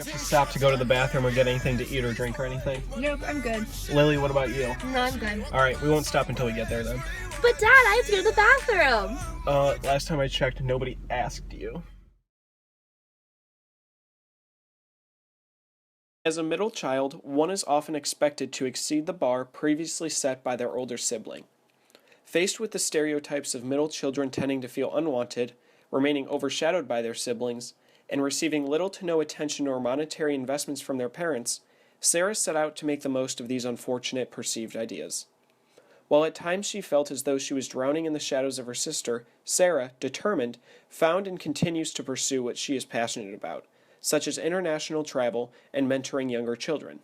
you have to stop to go to the bathroom or get anything to eat or drink or anything? Nope, I'm good. Lily, what about you? No, I'm good. Alright, we won't stop until we get there then. But Dad, I have to go to the bathroom. Last time I checked, nobody asked you. As a middle child, one is often expected to exceed the bar previously set by their older sibling. Faced with the stereotypes of middle children tending to feel unwanted, remaining overshadowed by their siblings, and receiving little to no attention or monetary investments from their parents, Sarah set out to make the most of these unfortunate perceived ideas. While at times she felt as though she was drowning in the shadows of her sister, Sarah, determined, found and continues to pursue what she is passionate about, such as international travel and mentoring younger children.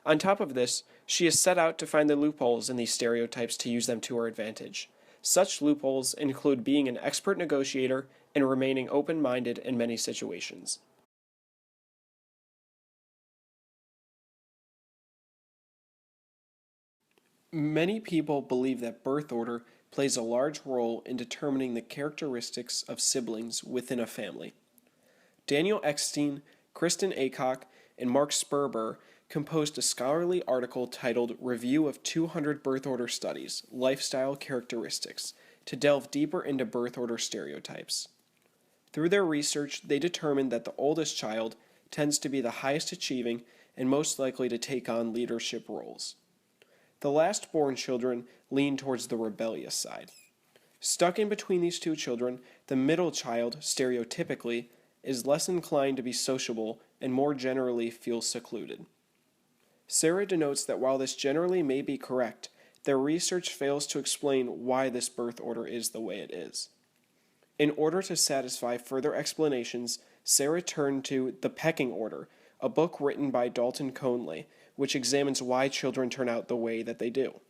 On top of this, she has set out to find the loopholes in these stereotypes to use them to her advantage. Such loopholes include being an expert negotiator and remaining open-minded in many situations. Many people believe that birth order plays a large role in determining the characteristics of siblings within a family. Daniel Eckstein, Kristen Aycock, and Mark Sperber composed a scholarly article titled Review of 200 Birth Order Studies, Lifestyle Characteristics, to delve deeper into birth order stereotypes. Through their research, they determined that the oldest child tends to be the highest achieving and most likely to take on leadership roles. The last-born children lean towards the rebellious side. Stuck in between these two children, the middle child, stereotypically, is less inclined to be sociable and more generally feels secluded. Sarah denotes that while this generally may be correct, their research fails to explain why this birth order is the way it is. In order to satisfy further explanations, Sarah turned to The Pecking Order, a book written by Dalton Conley, which examines why children turn out the way that they do.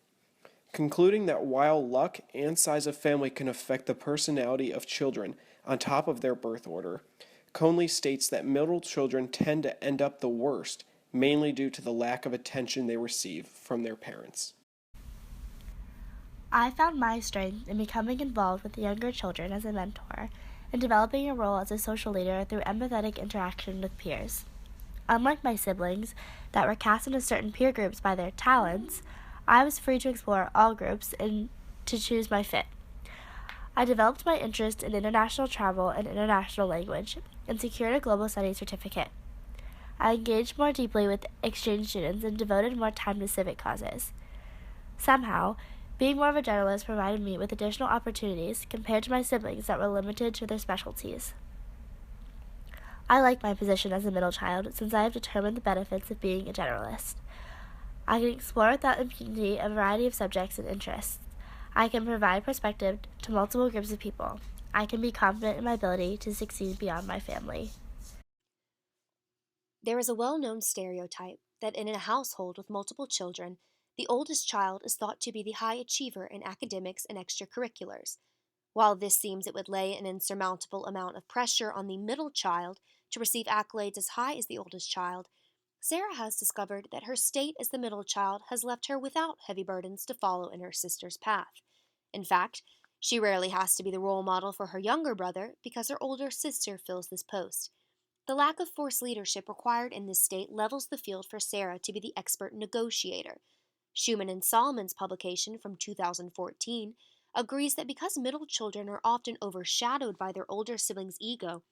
Concluding that while luck and size of family can affect the personality of children on top of their birth order, Conley states that middle children tend to end up the worst, mainly due to the lack of attention they receive from their parents. I found my strength in becoming involved with the younger children as a mentor and developing a role as a social leader through empathetic interaction with peers. Unlike my siblings, that were cast into certain peer groups by their talents, I was free to explore all groups and to choose my fit. I developed my interest in international travel and international language and secured a global studies certificate. I engaged more deeply with exchange students and devoted more time to civic causes. Somehow, being more of a generalist provided me with additional opportunities compared to my siblings that were limited to their specialties. I like my position as a middle child since I have determined the benefits of being a generalist. I can explore without impunity a variety of subjects and interests. I can provide perspective to multiple groups of people. I can be confident in my ability to succeed beyond my family. There is a well-known stereotype that in a household with multiple children, the oldest child is thought to be the high achiever in academics and extracurriculars. While this seems it would lay an insurmountable amount of pressure on the middle child to receive accolades as high as the oldest child, Sarah has discovered that her state as the middle child has left her without heavy burdens to follow in her sister's path. In fact, she rarely has to be the role model for her younger brother because her older sister fills this post. The lack of forced leadership required in this state levels the field for Sarah to be the expert negotiator. Schumann and Solomon's publication from 2014 agrees that because middle children are often overshadowed by their older siblings' ego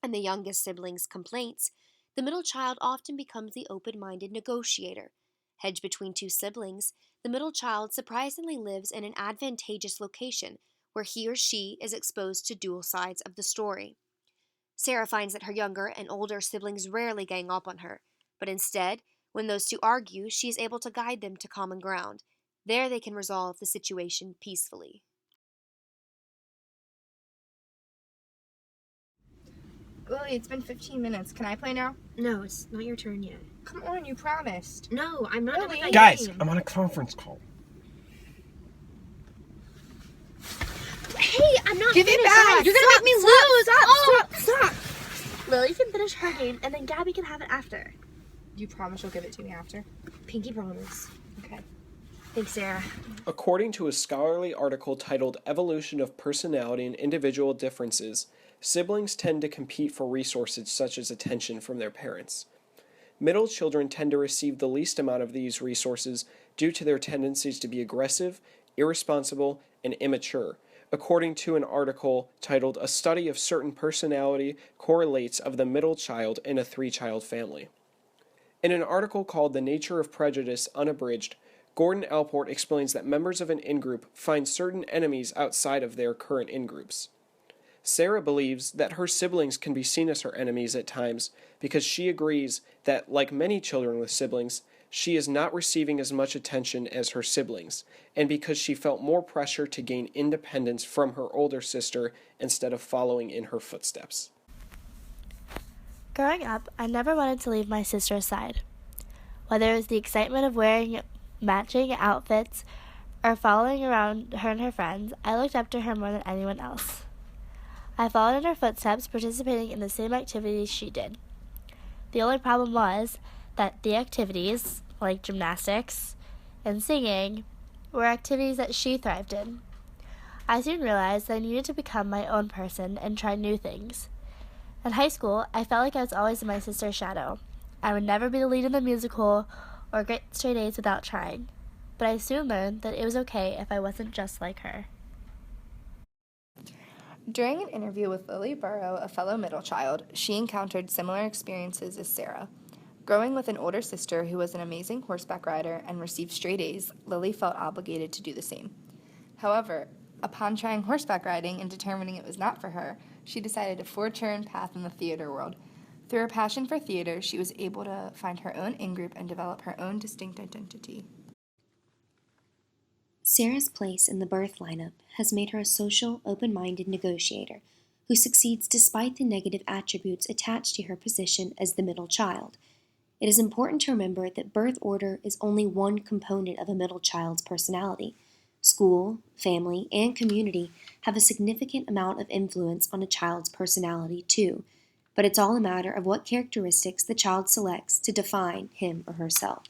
and the youngest siblings' complaints, the middle child often becomes the open-minded negotiator. Hedged between two siblings, the middle child surprisingly lives in an advantageous location where he or she is exposed to dual sides of the story. Sarah finds that her younger and older siblings rarely gang up on her, but instead, when those two argue, she is able to guide them to common ground. There they can resolve the situation peacefully. Lily, it's been 15 minutes. Can I play now? No, it's not your turn yet. Come on, you promised. No, I'm not Lily. done with that Guys, game. I'm on a conference call. Hey, I'm not Give it finished. back. You're gonna make me lose. Stop! Lily can finish her game, and then Gabby can have it after. You promise you'll give it to me after? Pinky promise. Okay. Thanks, Sarah. According to a scholarly article titled Evolution of Personality and Individual Differences, siblings tend to compete for resources such as attention from their parents. Middle children tend to receive the least amount of these resources due to their tendencies to be aggressive, irresponsible, and immature, according to an article titled "A Study of Certain Personality Correlates of the Middle Child in a Three-Child Family." In an article called "The Nature of Prejudice Unabridged," Gordon Allport explains that members of an in-group find certain enemies outside of their current in-groups. Sarah believes that her siblings can be seen as her enemies at times because she agrees that, like many children with siblings, she is not receiving as much attention as her siblings, and because she felt more pressure to gain independence from her older sister instead of following in her footsteps. Growing up, I never wanted to leave my sister's side. Whether it was the excitement of wearing matching outfits or following around her and her friends, I looked up to her more than anyone else. I followed in her footsteps, participating in the same activities she did. The only problem was that the activities, like gymnastics and singing, were activities that she thrived in. I soon realized that I needed to become my own person and try new things. In high school, I felt like I was always in my sister's shadow. I would never be the lead in the musical or get straight A's without trying. But I soon learned that it was okay if I wasn't just like her. During an interview with Lillie Burrow, a fellow middle child, she encountered similar experiences as Sarah. Growing with an older sister who was an amazing horseback rider and received straight A's, Lillie felt obligated to do the same. However, upon trying horseback riding and determining it was not for her, she decided to forge her own path in the theater world. Through her passion for theater, she was able to find her own in-group and develop her own distinct identity. Sarah's place in the birth lineup has made her a social, open-minded negotiator who succeeds despite the negative attributes attached to her position as the middle child. It is important to remember that birth order is only one component of a middle child's personality. School, family, and community have a significant amount of influence on a child's personality too, but it's all a matter of what characteristics the child selects to define him or herself.